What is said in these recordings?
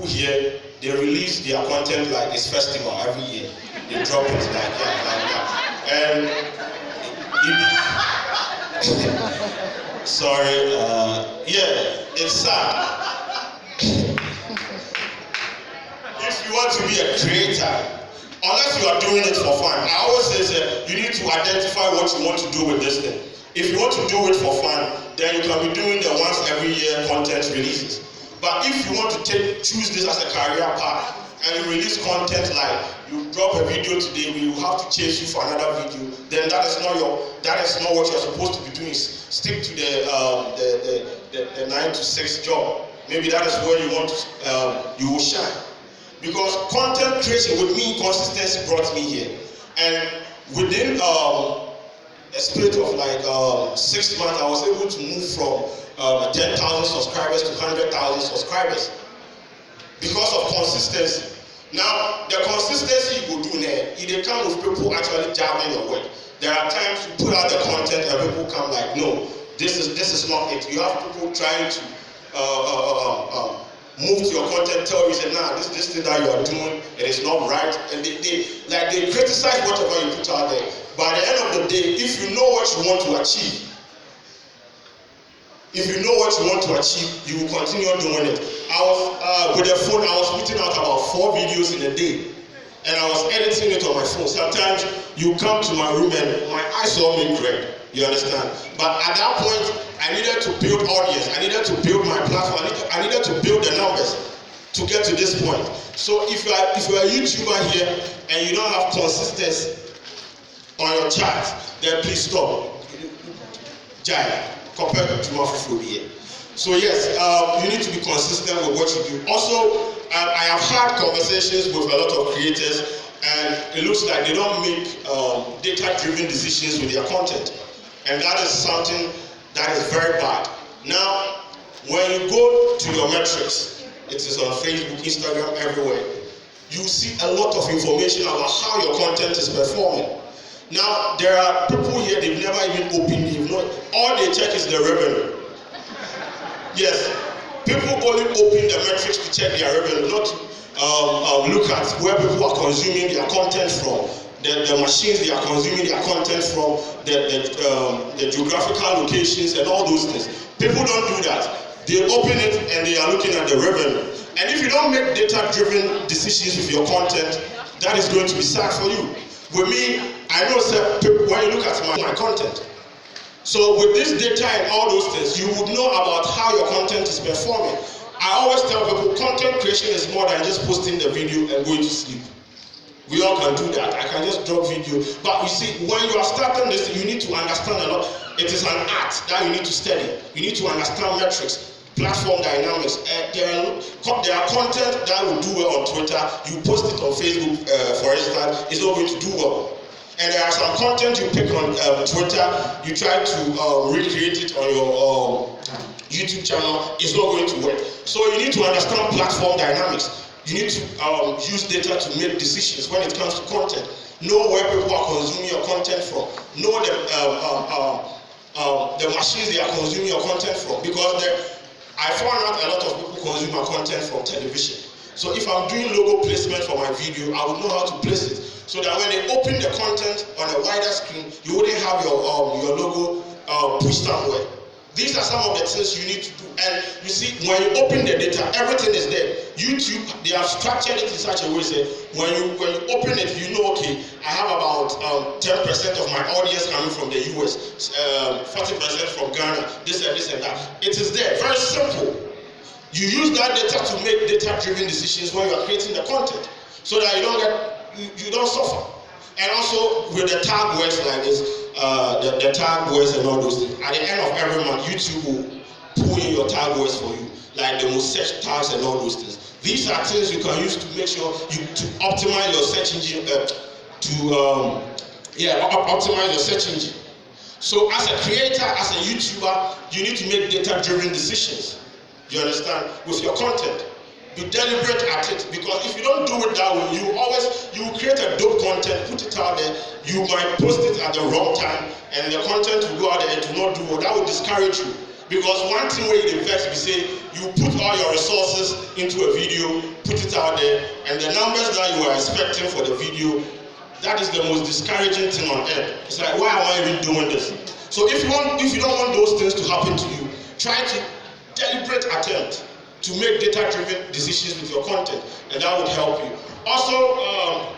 people here, they release their content like this festival every year. They drop it like that. And sorry, yeah, it's sad. If you want to be a creator, unless you are doing it for fun, I always say you need to identify what you want to do with this thing. If you want to do it for fun, then you can be doing the once every year content releases. But if you want to choose this as a career path, and you release content like you drop a video today, we will have to chase you for another video, then that is not what you're supposed to be doing. Stick to the 9 to 6 job. Maybe that is where you want to you will shine. Because content creation with me, consistency brought me here. And within a space of like 6 months, I was able to move from 10,000 subscribers to 100,000 subscribers. Because of consistency. Now, the consistency you will do now, it comes with people actually jamming your work. There are times you put out the content and people come like, no, this is not it. You have people trying to move to your content, tell you, say, nah, this thing that you are doing, it is not right. And they criticize whatever you put out there. By the end of the day, if you know what you want to achieve, you will continue doing it. I was with the phone, I was putting out about 4 videos in a day. And I was editing it on my phone. Sometimes you come to my room and my eyes all make red. You understand? But at that point, I needed to build audience. I needed to build my platform. I needed to build the numbers to get to this point. So if you are a YouTuber here and you don't have consistency on your chart, then please stop. Jaya, compared to Mafufobia. So yes, you need to be consistent with what you do. Also, I have had conversations with a lot of creators, and it looks like they don't make data-driven decisions with their content. And that is something that is very bad. Now, when you go to your metrics, it is on Facebook, Instagram, everywhere, you see a lot of information about how your content is performing. Now, there are people here, they've never even opened, all they check is the revenue. Yes, people only open the metrics to check their revenue, not look at where people are consuming their content from, the machines they are consuming their content from, the geographical locations and all those things. People don't do that. They open it and they are looking at the revenue. And if you don't make data-driven decisions with your content, that is going to be sad for you. With me, I know when you look at my content, so with this data and all those things, you would know about how your content is performing. I always tell people, content creation is more than just posting the video and going to sleep. We all can do that. I can just drop video. But you see, when you are starting this, you need to understand a lot. It is an art that you need to study. You need to understand metrics, platform dynamics. There are content that will do well on Twitter. You post it on Facebook, for instance, it's not going to do well. And there are some content you pick on Twitter, you try to recreate it on your YouTube channel, it's not going to work. So you need to understand platform dynamics. You need to use data to make decisions when it comes to content. Know where people are consuming your content from. Know the machines they are consuming your content from. Because I found out a lot of people consume my content from television. So if I'm doing logo placement for my video, I would know how to place it. So that when they open the content on a wider screen, you wouldn't have your logo pushed somewhere. These are some of the things you need to do. And you see, when you open the data, everything is there. YouTube, they have structured it in such a way that when you open it, you know, okay, I have about 10% of my audience coming from the US, 40% from Ghana, this and that. It is there, very simple. You use that data to make data-driven decisions when you are creating the content, so that you don't suffer. And also with the tag words like this, the tag words and all those things. At the end of every month, YouTube will pull in your tag words for you, like the most search tags and all those things. These are things you can use to make sure to optimize your search engine, optimize your search engine. So as a creator, as a YouTuber, you need to make data-driven decisions. You understand? With your content. Be deliberate at it, because if you don't do it that way, you will create a dope content, put it out there, you might post it at the wrong time, and the content will go out there and do not do well. That will discourage you. Because one thing where it affects, we say you put all your resources into a video, put it out there, and the numbers that you are expecting for the video, that is the most discouraging thing on earth. It's like, why am I even doing this? So if you don't want those things to happen to you, try to deliberate attempt to make data-driven decisions with your content, and that would help you. Also,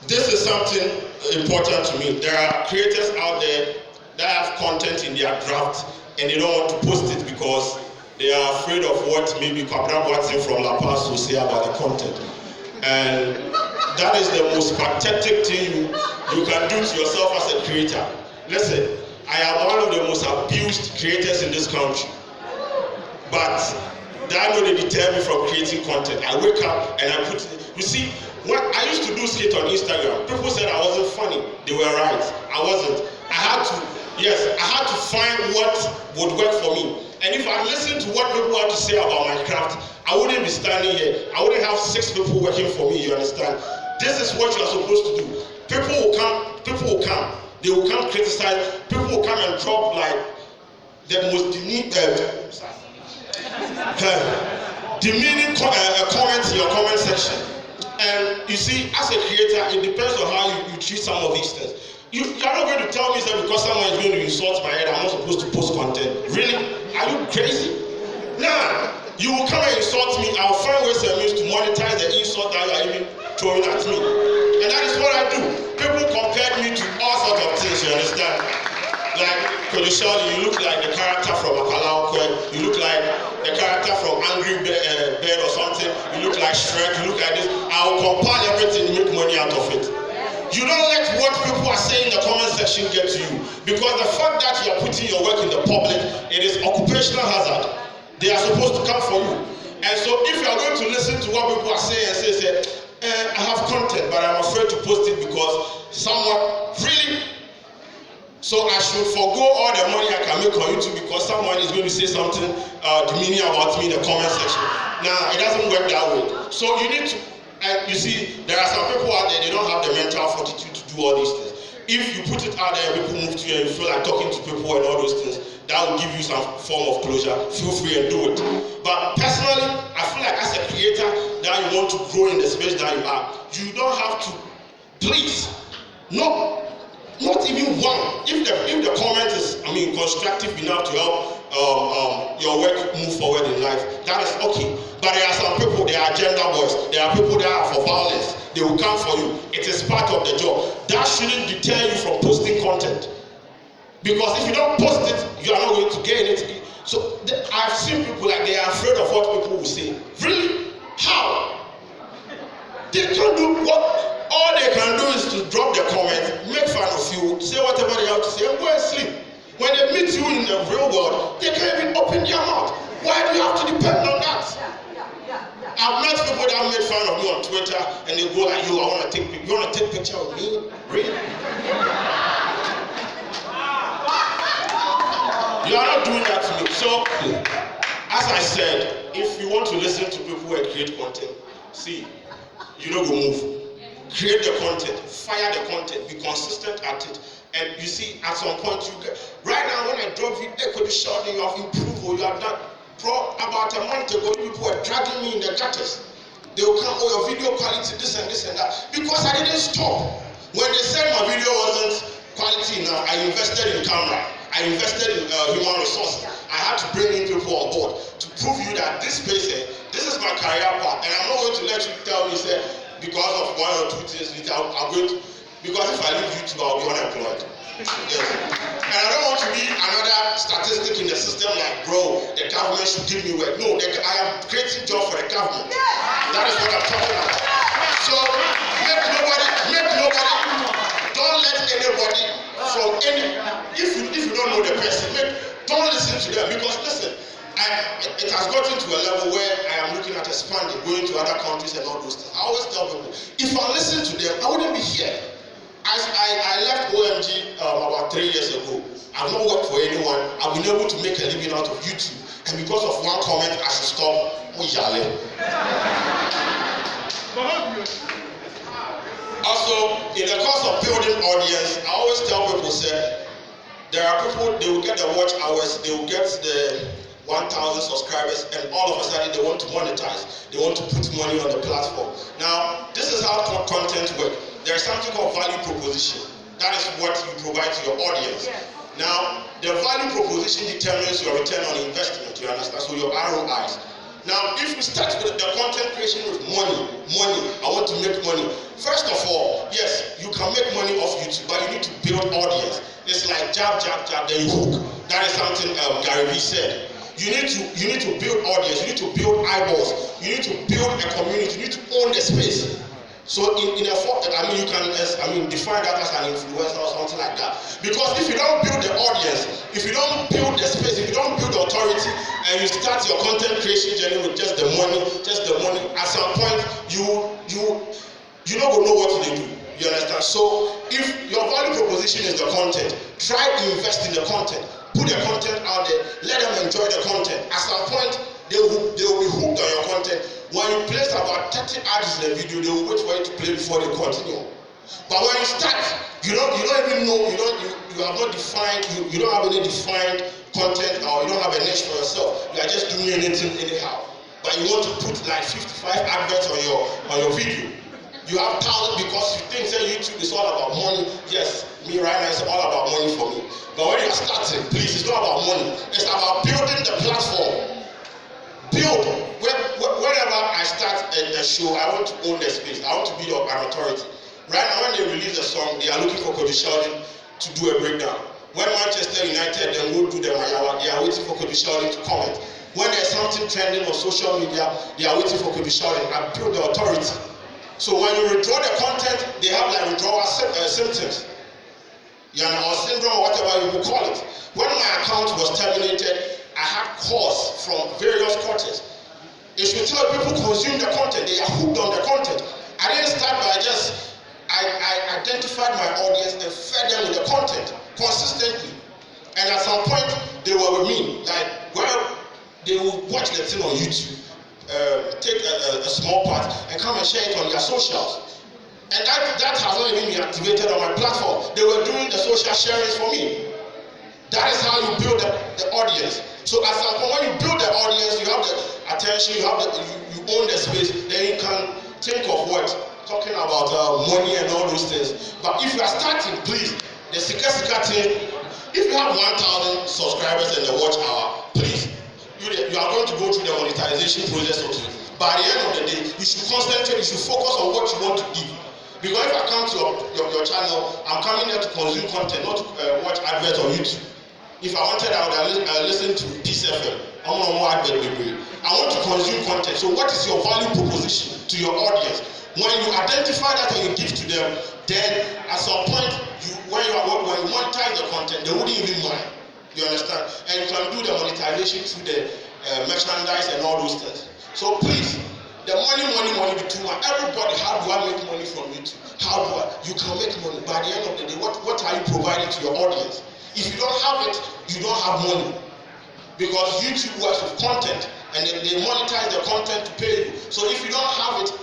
this is something important to me. There are creators out there that have content in their draft and they don't want to post it because they are afraid of what maybe Kwadwo Sheldon from La Paz will say about the content. And that is the most pathetic thing you can do to yourself as a creator. Listen, I am one of the most abused creators in this country. But that will deter me from creating content. I wake up and I put, you see, when I used to do skit on Instagram, people said I wasn't funny. They were right. I wasn't. I had to find what would work for me. And if I listened to what people had to say about my craft, I wouldn't be standing here. I wouldn't have 6 people working for me, you understand? This is what you are supposed to do. People will come. They will come criticize. People will come and drop like the most demeaning comments in your comment section. And you see, as a creator, it depends on how you treat some of these things. You're not going to tell me that because someone is going to insult my head, I'm not supposed to post content. Really? Are you crazy? Nah. You will come and insult me. I'll find ways and means to monetize the insult that you are even throwing at me. And that is what I do. People compared me to all sorts of things, you understand? Like Kwadwo Sheldon, you look like the character from Akalaokwe. You look like the character from Angry Bird or something. You look like Shrek. You look like this. I will compile everything and make money out of it. You don't let what people are saying in the comment section get to you. Because the fact that you are putting your work in the public, it is occupational hazard. They are supposed to come for you. And so if you are going to listen to what people are saying and say, I have content, but I'm afraid to post it because someone really... So I should forgo all the money I can make on YouTube because someone is going to say something demeaning about me in the comment section. Nah, it doesn't work that way. So you need to, and you see, there are some people out there, they don't have the mental fortitude to do all these things. If you put it out there and people move to you and you feel like talking to people and all those things, that will give you some form of closure. Feel free and do it. But personally, I feel like as a creator that you want to grow in the space that you are, you don't have to, please, no. Not even one. If the comment is, constructive enough to help your work move forward in life, that is okay. But there are some people, they are agenda boys. There are people that are for violence. They will come for you. It is part of the job. That shouldn't deter you from posting content. Because if you don't post it, you are not going to gain it. So I've seen people like they are afraid of what people will say. Really? How? They can't do what? All they can do is to drop their comments, make fun of you, say whatever they have to say, and go and sleep. When they meet you in the real world, they can't even open their mouth. Why do you have to depend on that? I've met people that made fun of me on Twitter, and they go like, you want to take picture of me? Really? You are not doing that to me. So, as I said, if you want to listen to people and create content, see, you don't go move. Create the content, fire the content, be consistent at it. And you see, at some point, you get, right now when I drove you, Kwadwo Sheldon, you have improved, or you have done, about a month ago, people were dragging me in the gutters. They will come, your video quality, this and that, because I didn't stop. When they said my video wasn't quality enough, I invested in camera, I invested in human resources. I had to bring in people on board to prove you that this space, this is my career path, and I'm not going to let you tell me, say, because of 1 or 2 things, I'm going to, because if I leave YouTube, I'll be unemployed. Yes. And I don't want to be another statistic in the system like, bro, the government should give me work. No, I am creating job for the government. That is what I'm talking about. So, make nobody, don't let anybody from any, if you don't know the person, don't listen to them, because listen, it has gotten to a level where I am looking at expanding, going to other countries and all those things. I always tell people, if I listen to them, I wouldn't be here. I left OMG about 3 years ago. I've not worked for anyone. I've been able to make a living out of YouTube. And because of one comment, I should stop. Also, in the course of building audience, I always tell people, say, There are people, they will get the watch hours, they will get the 1,000 subscribers, and all of a sudden they want to monetize. They want to put money on the platform. Now, this is how content works. There is something called value proposition. That is what you provide to your audience. Yes. Now, the value proposition determines your return on investment, you understand? So your ROIs. Now, if you start with the content creation with money, I want to make money. First of all, yes, you can make money off YouTube, but you need to build audience. It's like jab, then you hook. That is something Gary Vee said. You need to build audience, you need to build eyeballs, you need to build a community, you need to own the space. So in a form, you can define that as an influencer or something like that. Because if you don't build the audience, if you don't build the space, if you don't build the authority, and you start your content creation journey with just the money, at some point you don't know what to do. You understand? So if your value proposition is the content, try to invest in the content. Put the content out there, let them enjoy the content. At some point, they will be hooked on your content. When you place about 30 ads in a video, they will wait for you to play before they continue. But when you start, you don't even know, you have not defined, you don't have any defined content, or you don't have a niche for yourself. You are just doing anything anyhow. But you want to put like 55 adverts on your video. You have talent because you think that YouTube is all about money. Yes, me right now, it's all about money for me. But when you're starting, please, it's not about money. It's about building the platform. Build. Whenever I start a show, I want to own the space. I want to be an authority. Right now, when they release a song, they are looking for Kwadwo Sheldon to do a breakdown. When Manchester United then go do the Mayawa, they are waiting for Kwadwo Sheldon to comment. When there's something trending on social media, they are waiting for Kwadwo Sheldon. I build the authority. So when you withdraw the content, they have like withdrawal symptoms. Or syndrome, or whatever you will call it. When my account was terminated, I had calls from various quarters. It should tell people consume the content. They are hooked on the content. I didn't start by I identified my audience and fed them with the content consistently. And at some point, they were with me. They will watch the thing on YouTube. Take a small part and come and share it on their socials. And that has not even been activated on my platform. They were doing the social sharings for me. That is how you build the audience. So at some point, when you build the audience, you have the attention, you own the space, then you can think of what? Talking about money and all those things. But if you are starting, please, the sika thing, if you have 1,000 subscribers and the watch hour, please, you are going to go through the monetization process of it. By the end of the day, you should concentrate, you should focus on what you want to give. Because if I come to your channel, I'm coming there to consume content, not to watch adverts on YouTube. If I wanted, I would listen to Peace FM. I want to consume content. So what is your value proposition to your audience? When you identify that and you give to them, then at some point, when you monetize the content, they wouldn't even mind. You understand? And you can do the monetization through the merchandise and all those things. So please, the money be too much. Everybody, how do I make money from YouTube? How do I? You can make money. By the end of the day, what are you providing to your audience? If you don't have it, you don't have money. Because YouTube works with content, and they monetize the content to pay you. So if you don't have it,